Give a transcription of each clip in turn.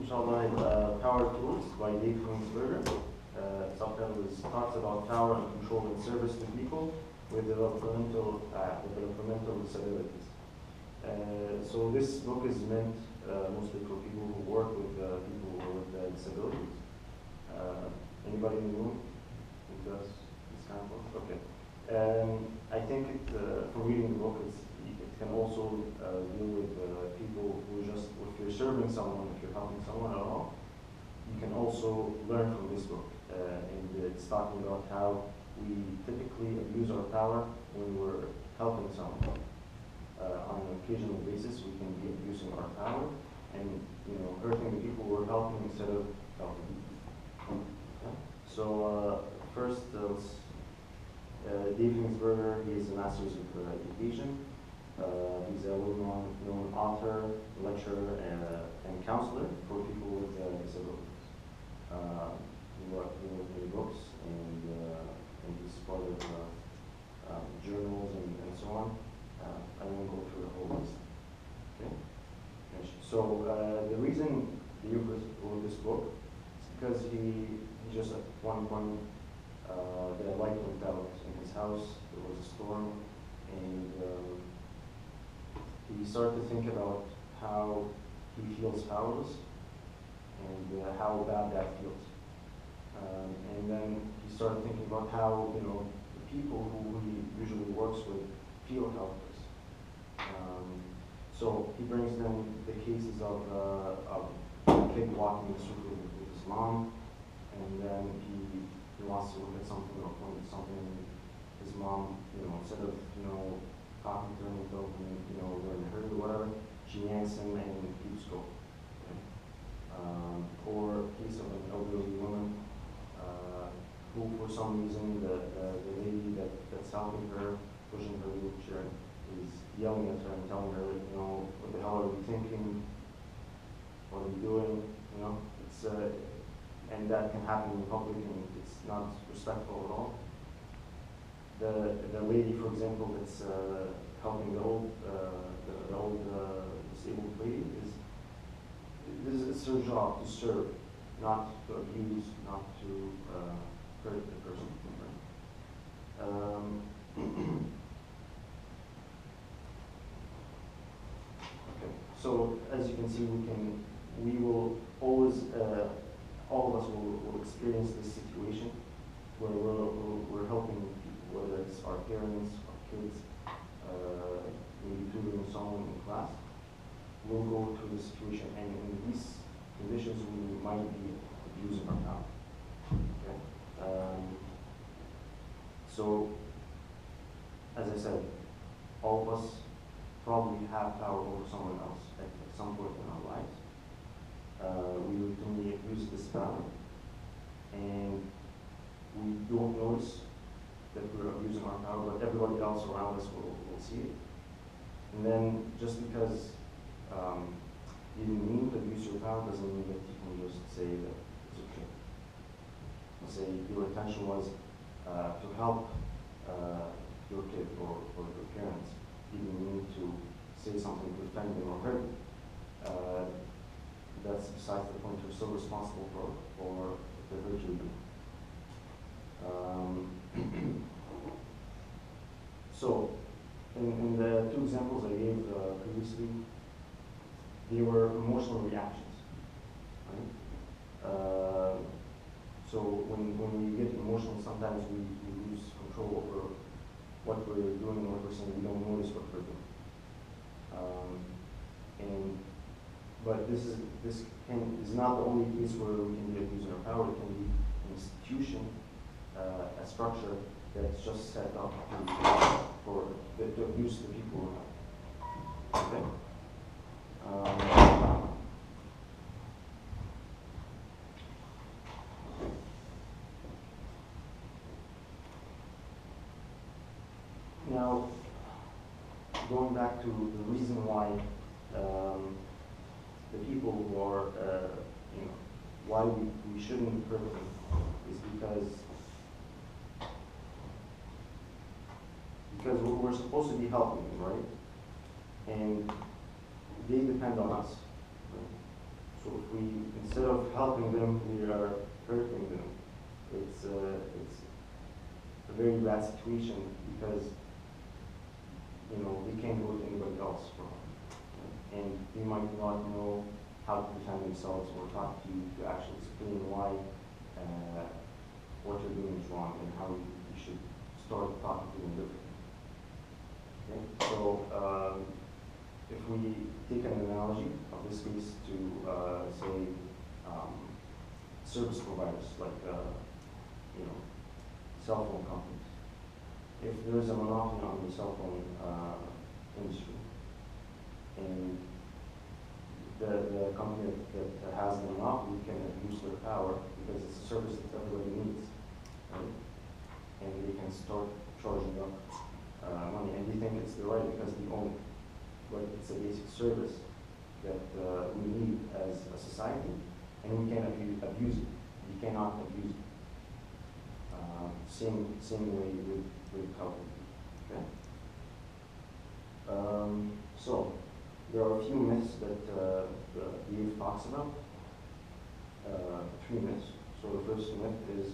inshallah, Power Tools by Hingsburger. Subtitle is Talks about Power and Control and Service to People with Developmental Disabilities. So this book is meant mostly for people who work with people with disabilities. Anybody in the room who does this kind of work? Okay. I think from reading the book, it can also deal with people who just, if you're serving someone, if you're helping someone at all, you can also learn from this book. And it's talking about how we typically abuse our power when we're helping someone. On an occasional basis, we can be abusing our power and hurting the people we're helping instead of helping people. Okay. So first, Hingsburger, he is a master's of education. He's a well-known author, lecturer, and counselor for people with disabilities. He wrote many books, and he's part of journals and so on. I won't go through the whole list. Okay. So the reason he wrote this book is because he just at one point the light went out in his house. There was a storm, and he started to think about how he feels powerless and how bad that feels. And then he started thinking about how the people who he usually works with feel helpless. So he brings them the cases of a kid walking the street with his mom, and then he wants to look at something or point at something. His mom, instead of talking to him and telling him, they're in a hurry or whatever, she yanks him and keeps going. Okay? Or a case of an elderly woman who, for some reason, the lady that's helping her, pushing her wheelchair, is yelling at her and telling her, what the hell are you thinking? What are you doing? It's and that can happen in public, and it's not respectful at all. The lady, for example, that's helping the old disabled lady it's her job to serve, not to abuse, not to hurt the person. Okay. So as you can see, we will always, all of us will experience this situation where we're helping people, whether it's our parents, our kids, maybe tutoring someone in class. We'll go through this situation, and in these conditions, we might be abusing our power. Okay? So, as I said, all of us probably have power over someone else at some point in our lives. We routinely abuse this power, and we don't notice that we're abusing our power, but everybody else around us will see it. And then just because you didn't mean to abuse your power doesn't mean that you can just say that it's okay. Let's say your intention was to help your kid or your parents. You didn't mean to say something to offend them or hurt them. That's besides the point. You're still responsible for the hurt you do. So, in the two examples I gave previously, they were emotional reactions. Right? So when we get emotional, sometimes we lose control over what we're doing, what we're saying. We don't notice what we're doing. But this is not the only case where we can be abusing our power. It can be an institution, a structure that's just set up to abuse the people around. Okay. Now, going back to the reason why the people who are, why we shouldn't hurt them is because we're supposed to be helping them, right? And they depend on us. Right? So if we, instead of helping them, we are hurting them. It's a very bad situation because, you know, they can't go to anybody else for help. And they might not know how to defend themselves or talk to you to actually explain why what you're doing is wrong and how you should start talking to them differently. Okay? So if we take an analogy of this case to say service providers like you know, cell phone companies. If there's a monopoly on the cell phone industry, and the company that has the monopoly can abuse their power because it's a service that everybody needs, right? And they can start charging up money, and they think it's the right because they own it. But it's a basic service that we need as a society, and we can't abuse it. We cannot abuse it. Same way with health. Okay. So there are a few myths that the youth talks about. 3 myths. So the first myth is,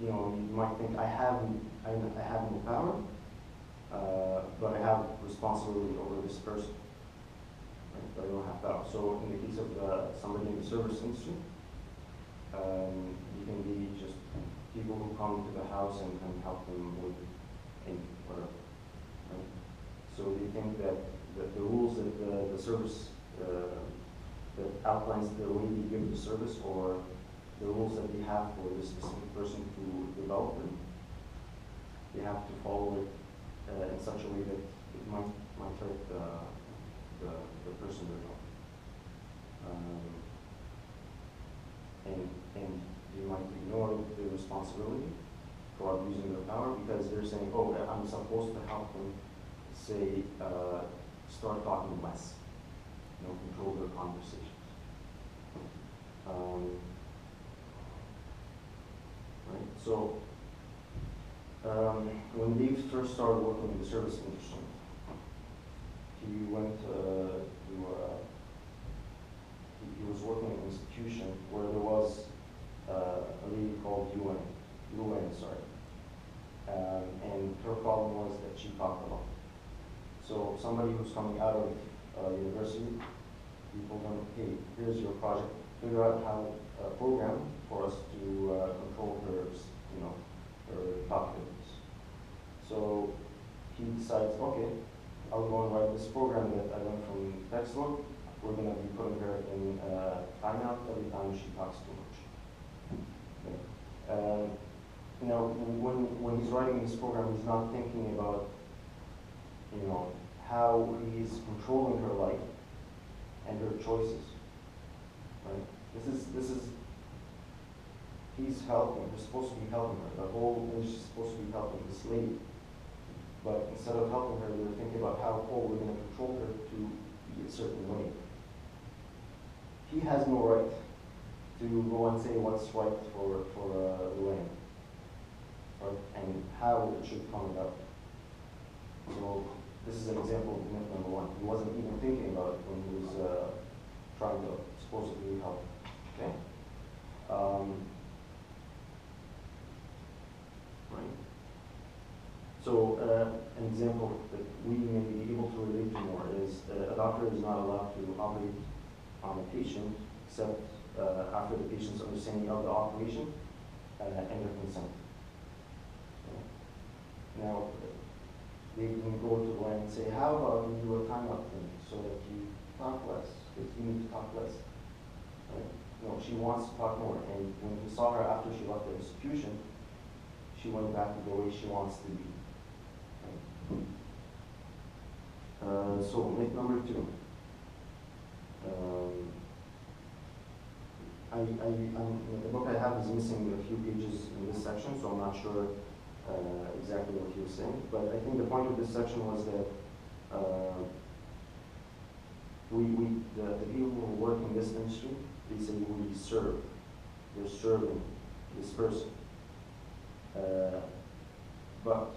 you know, you might think I have no power, but I have responsibility over this person. Right? But I don't have power. So in the case of somebody in the service industry, you can be just people who come to the house and help them with anything, whatever. Right? So they think that the rules that the service that outlines the way they give the service or the rules that they have for this specific person to develop them, they have to follow it in such a way that it might hurt the person they're helping. And they might ignore the responsibility for abusing their power because they're saying, oh, I'm supposed to help them, say, start talking less, you know, control their conversations. Right? So, when Dave first started working in the service industry, he went he was working in an institution where there was a lady called Yuan, and her problem was that she talked a lot. So somebody who's coming out of university, we told them, hey, here's your project. Figure out how a program for us to control her, you know, her talkativeness. So he decides, okay, I'll go and write this program that I learned from textbook. We're going to be putting her in timeout every time she talks too much. Okay. Now, when he's writing this program, he's not thinking about, you know, how he's controlling her life and her choices. Right? He's helping. We're supposed to be helping her. The whole industry is supposed to be helping this lady. But instead of helping her, they're thinking about how, we're going to control her to be a certain way. He has no right to go and say what's right for the land, right? And how it should come about. So this is an example of myth number 1. He wasn't even thinking about it when he was trying to supposedly help. Okay. Right. So an example that we may be able to relate to more is a doctor is not allowed to operate on a patient except after the patient's understanding of the operation and their consent. Okay. Now, they can go to the lawyer and say, how about we do a timeout thing so that you talk less, because you need to talk less. Right? No, she wants to talk more. And when we saw her after she left the institution, she went back to the way she wants to be. Right? So myth number 2. The book I have is missing a few pages in this section, so I'm not sure exactly what he was saying. But I think the point of this section was that the people who work in this industry, they say we serve. They're serving this person. But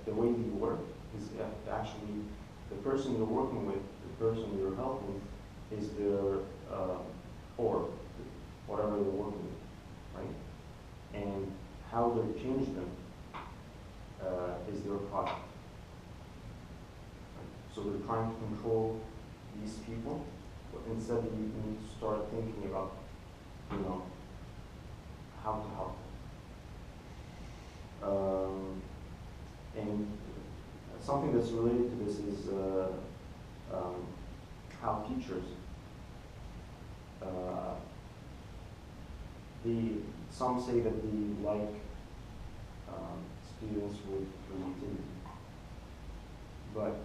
the way we work is actually the person you're working with, the person you're helping, is their or whatever they're working with, right? And how they change them is their product. Right? So they're trying to control these people, but instead you need to start thinking about, you know, how to help them. And something that's related to this is how teachers, some say that they like students with creativity, but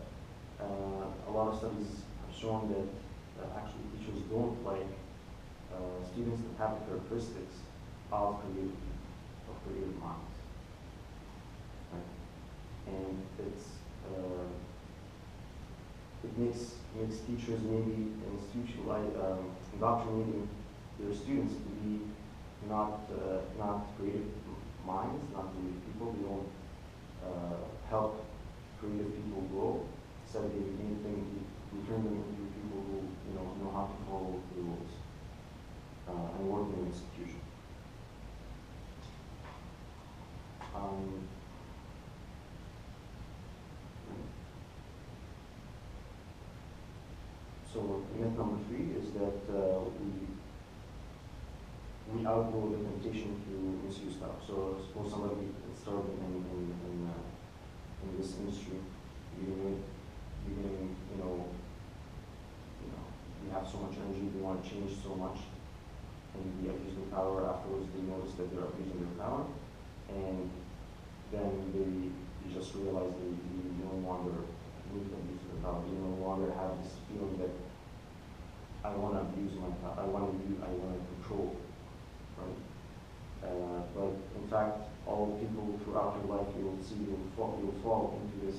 a lot of studies have shown that actually teachers don't like students that have the characteristics of creative minds. Right? And it makes teachers maybe indoctrinating their students to be not creative minds, not creative people. They don't help creative people grow. Instead, they turn them into people who know how to follow the rules and work in an institution. So myth number 3 is that we outgrow the temptation to misuse stuff. So suppose somebody started in this industry, beginning, you have so much energy, they want to change so much, and they abuse their power. Afterwards, they notice that they're abusing their power, and then they just realize they no longer need to abuse their power. They no longer have this feeling that I want to abuse my power. I want to control, right? But in fact, all people throughout your life, you will see you'll fall into this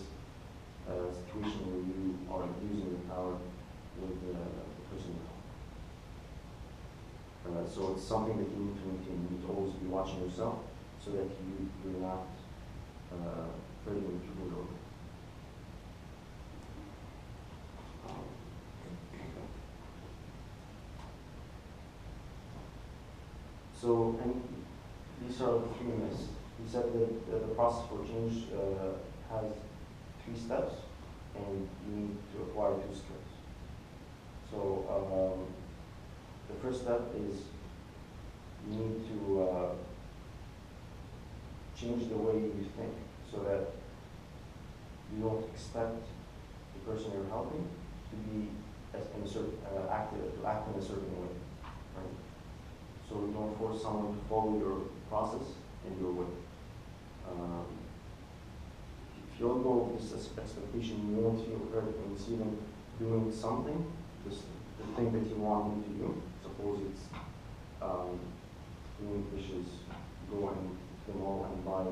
situation where you are abusing your power with the person you help. So it's something that you need to maintain. You need to always be watching yourself so that you're not hurting the people you're with. So, and these are the 3 myths. He said that the process for change has 3 steps, and you need to acquire 2 skills. So, the first step is you need to change the way you think, so that you don't expect the person you're helping to be act in a certain way, right? So you don't force someone to follow your process and your way. If you don't go with this expectation, you won't feel hurt when you see them doing something, the thing that you want them to do. Suppose it's doing dishes, go and to the mall and buy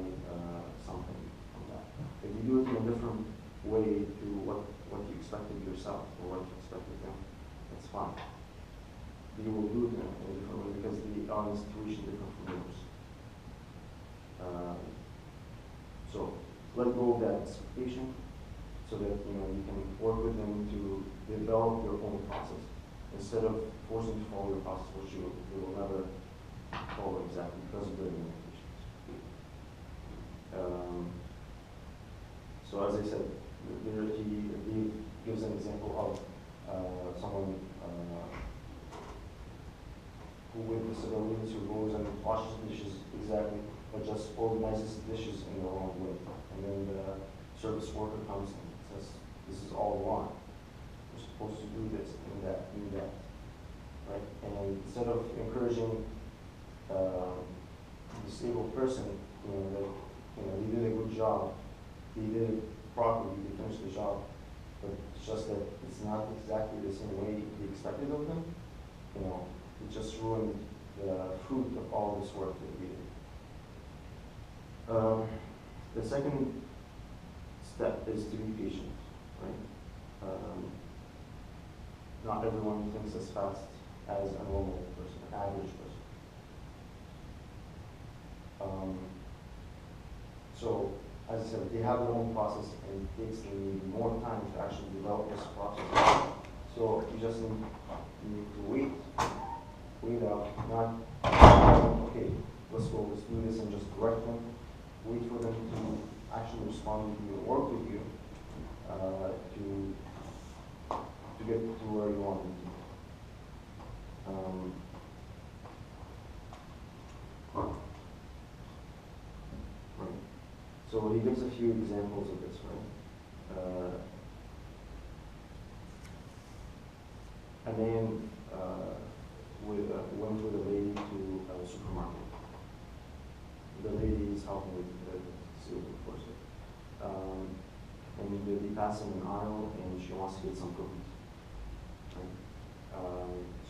something from that. If you do it in a different way to what you expected yourself or what you expected them, that's fine. You will do it in a different way because they are in a situation different from yours. So let go of that expectation so that you can work with them to develop your own process instead of forcing to follow your process, which you will never follow exactly because of their limitations. So as I said, he gives an example of someone who with disabilities who goes and washes dishes exactly, but just organizes dishes in the wrong way. And then the service worker comes and says, this is all wrong. We're supposed to do this, and that, right? And instead of encouraging a disabled person, that they did a good job, they did it properly, they finished the job, but it's just that it's not exactly the same way they expected of them, it just ruined the fruit of all this work that we did. The second step is to be patient, right? Not everyone thinks as fast as a normal person, an average person. So as I said, they have their own process, and it takes them more time to actually develop this process. So you just need to wait out, not, okay, let's go, let's do this, and just direct them. Wait for them to actually respond to you, work with you, to get to where you want them to. Right. So he gives a few examples of this, right? A man went with a lady to a supermarket. The lady is helping with the silver force. And they pass in an aisle, and she wants to get some cookies. Right?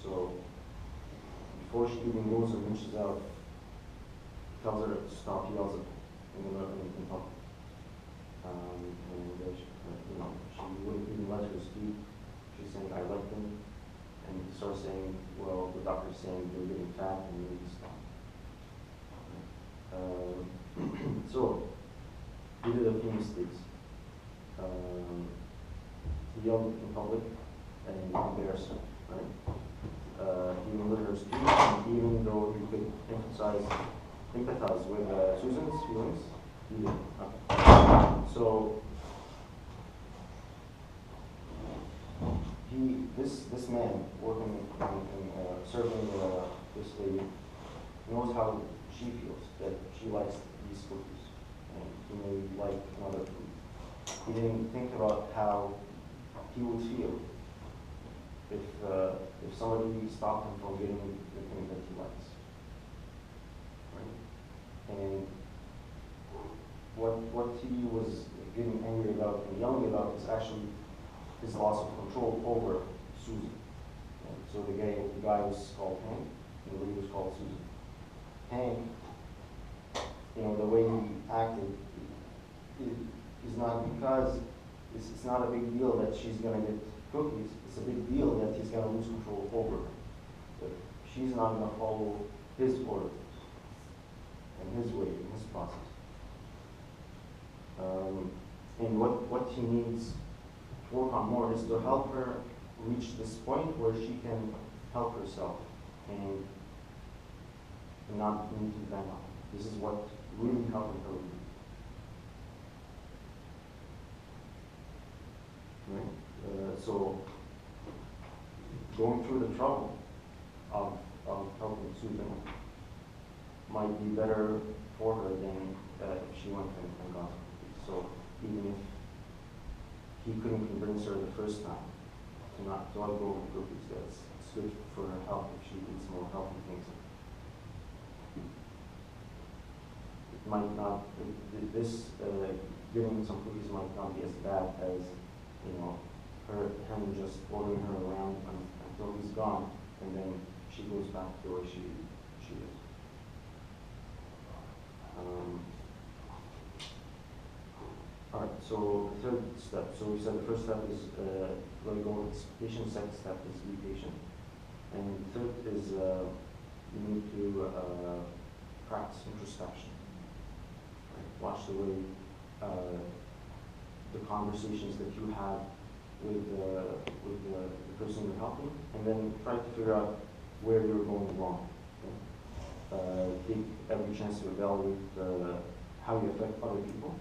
So before she even goes and reaches out, tells her to stop, he yells at her in public. And she wouldn't even let her speak. She's saying, I like them. And he starts saying, well, the doctor's saying you're getting fat and you need to stop. So, he did a few mistakes. He yelled in public and embarrassed her, right? He didn't let her speak, and even though he could empathize with Susan's feelings, he didn't. So, this man working in serving this lady knows how she feels, that she likes these cookies, and he may like another food. He didn't think about how he would feel if somebody stopped him from getting the thing that he likes. Right? And what he was getting angry about and yelling about is actually his loss of control over Susan. And so the guy was called Hank, and the lady was called Susan. Hank, the way he acted is not because it's not a big deal that she's going to get cookies. It's a big deal that he's going to lose control over her. But she's not going to follow his orders and his way, and his process. And what he needs to work on more is to help her reach this point where she can help herself and not need to depend on him. This is what really helping her with. Right? So going through the trouble of helping Susan might be better for her than if she went and got cookies. So even if he couldn't convince her the first time to not go with cookies, it's good for her health if she eats more healthy things. It might not, giving some cookies might not be as bad as, him just ordering her around until he's gone, and then she goes back to the way she is. All right, so the third step. So we said the first step is let go of patient. Second step is be patient. And the third is you need to practice introspection. Right? Watch the way the conversations that you have with the person you're helping, and then try to figure out where you're going wrong. Okay? Take every chance to evaluate how you affect other people.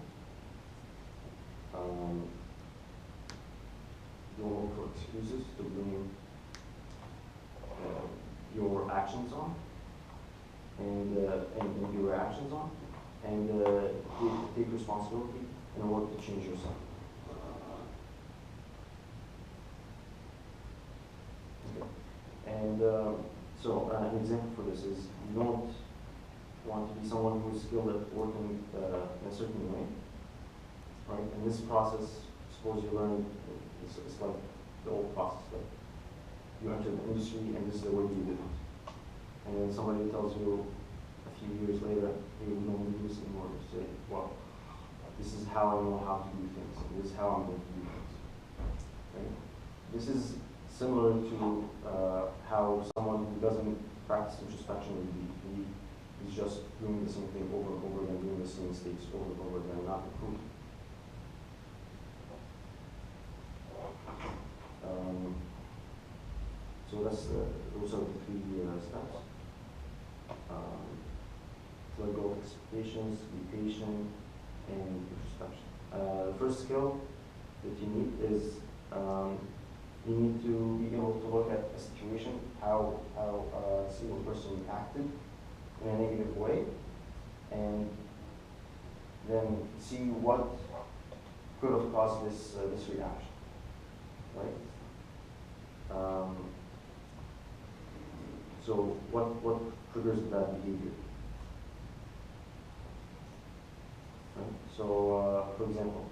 Don't look for excuses to blame your actions on, and your reactions on, and take responsibility and work to change yourself. Okay. And so an example for this is you don't want to be someone who is skilled at working in a certain way. Right? In this process, suppose you learn, it's like the old process, like you enter the industry and this is the way you did it. And then somebody tells you a few years later, hey, we don't do this anymore. You say, well, this is how I know how to do things, and this is how I'm going to do things. Right? This is similar to how someone who doesn't practice introspection would be. He's just doing the same thing over and over again, doing the same mistakes over and over again, not improving. So those are the three steps. Let go of expectations, be patient, and introspection. The first skill that you need is you need to be able to look at a situation, how a single person acted in a negative way, and then see what could have caused this reaction, right? So what triggers that behavior? Right? So for example,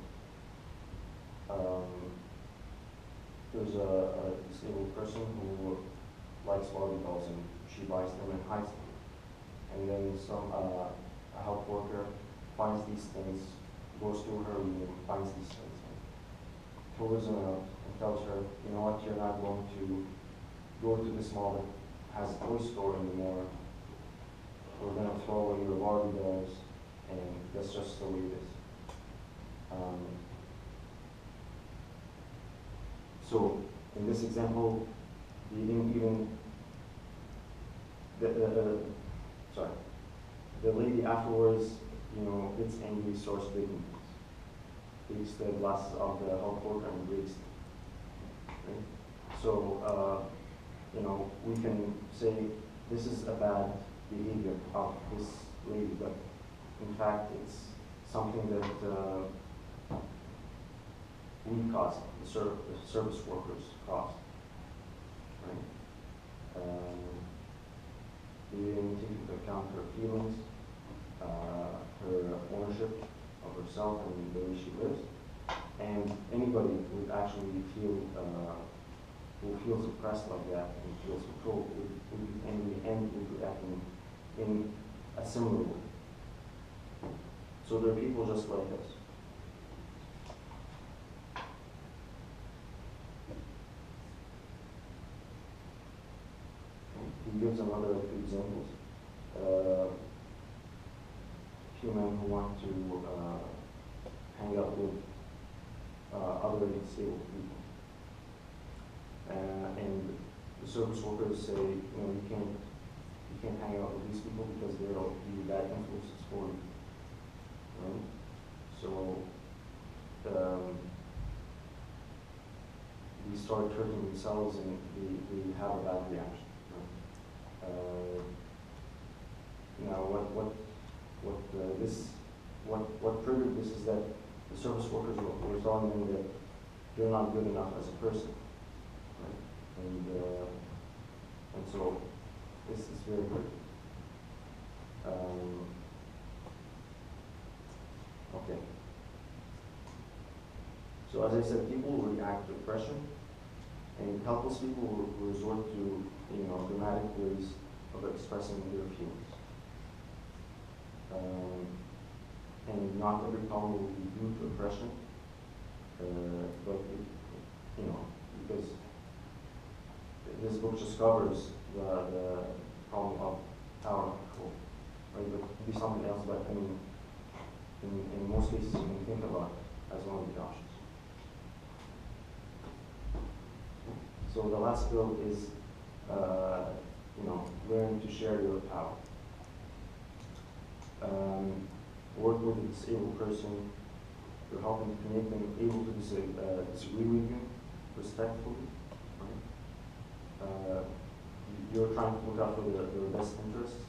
there's a disabled person who likes Barbie dolls and she buys them and hides them. And then a health worker finds these things, goes to her room, finds these things, and throws them out and tells her, you know what, you're not going to go to this mall that has a toy store anymore. We're going to throw away your Barbie dolls, and that's just the way it is. So in this example, the lady afterwards, gets angry, starts breaking things, takes the glasses of the health worker and breaks them. Right? So we can say this is a bad behavior of this lady, but in fact it's something that we caused, the service workers caused. Right? We didn't take into account her feelings, her ownership of herself and the way she lives. And anybody would actually feel, who feels oppressed like that and feels controlled would be angry and would react in a similar way. So there are people just like us. He gives another two examples. Few men who want to hang out with other disabled people. And the service workers say, you can't hang out with these people because they'll be bad influences for you. Right? So they start hurting themselves and they have a bad reaction. Now, what triggered this is that the service workers were telling them that they're not good enough as a person, right? And so this is very good. Okay. So as I said, people will react to oppression, and helpless people will resort to dramatic ways of expressing their feelings. And not every problem will be due to oppression, but because this book just covers the problem of power and control, right? But it could be something else. But I mean, in most cases, you can think about it as one of the options. So the last skill is, learn to share your power. Work with a disabled person to help them, to make them able to disagree with you respectfully. Right? You're trying to look out for their best interests,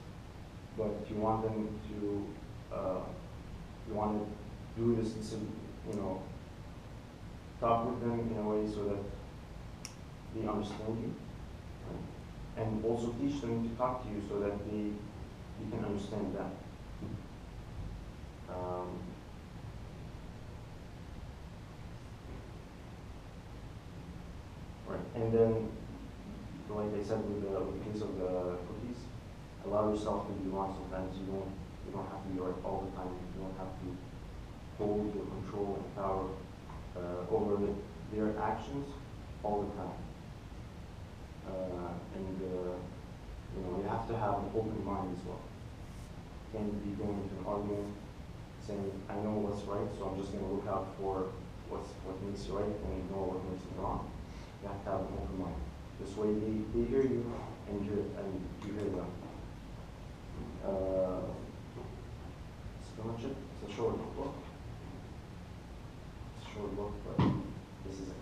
but you want them to, do this, talk with them in a way so that they understand you, right? And also teach them to talk to you so that you can understand them. Right, and then, like I said with the case of the cookies, allow yourself to be wrong sometimes. You don't have to be right all the time. You don't have to hold your control and power over their actions all the time. And you have to have an open mind as well. can't be going into an argument saying, I know what's right, so I'm just going to look out for what makes you right and ignore what makes you wrong. You have to have an open mind. This way they hear you and you hear them. It's pretty much it. It's a short book. It's a short book, but this is it.